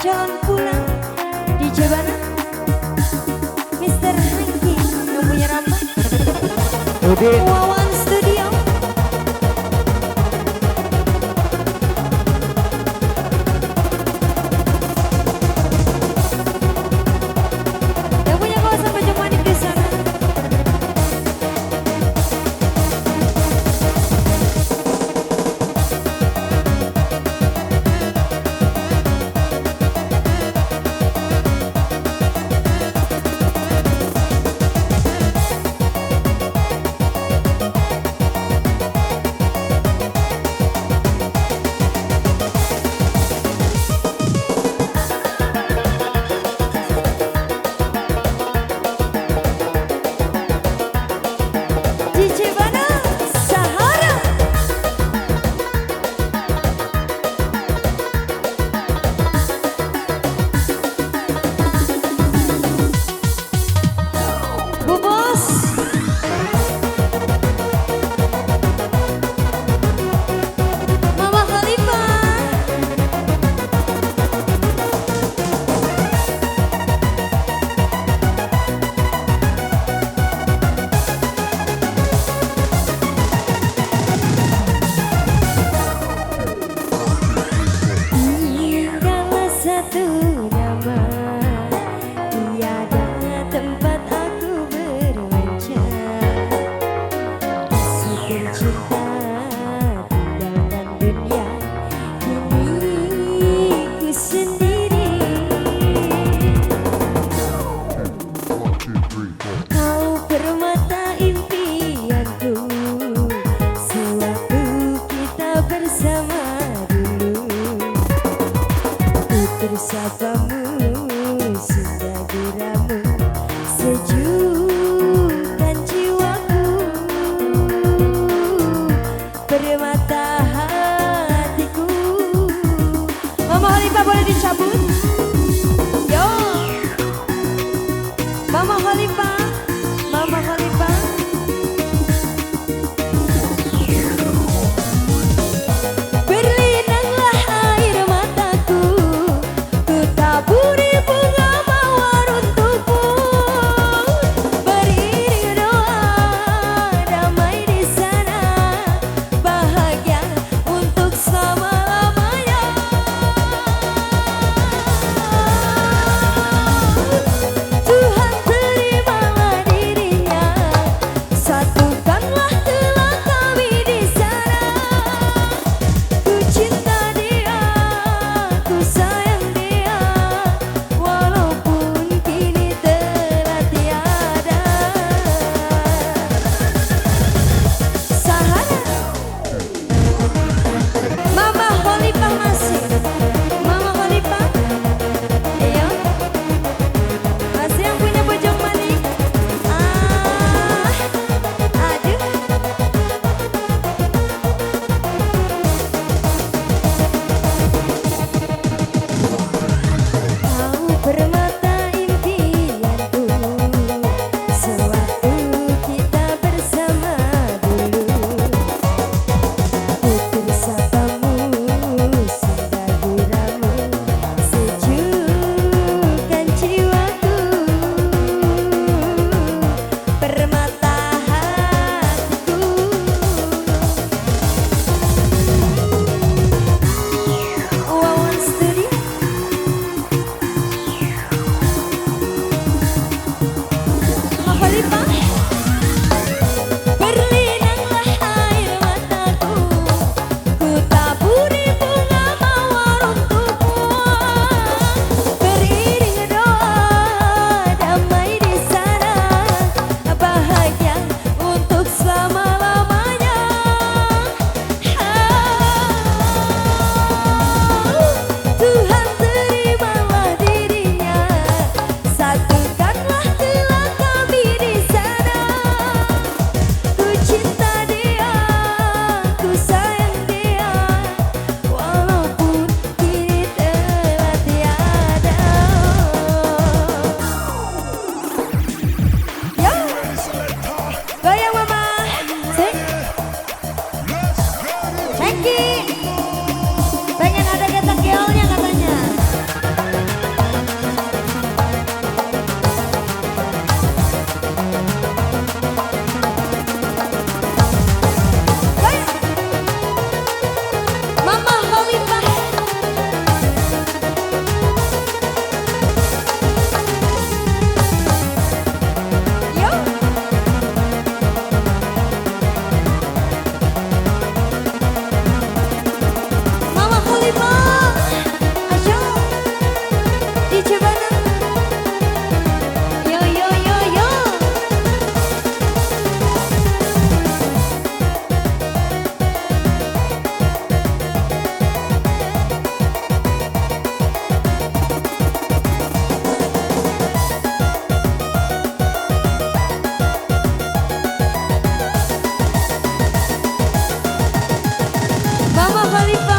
jalan pulang di Jabana. Mister Hengki yang punya nama Udin. Wawan Studio. Yang punya kawasan Pojok Manik di sana. Di Jabana, Sahara. Bu Bos. Mama Khalifah. Tinggallah satu nama, tiada tempat aku bermanja. Kasih tercinta tinggalkan dunia, kini ku sendiri. Kau permata impianku, sewaktu kita bersama dulu. Ku tersapamu, singgah diramu, sejukkan jiwaku. Permata hatiku. Mama Khalifah boleh dicabut? Yo, Mama Khalifah, Mama Khalifah. Berlinanglah air mataku, ku taburi bunga mawar untukmu. Beriring doa damai di sana, bahagia untuk selama-lamanya. Khalifah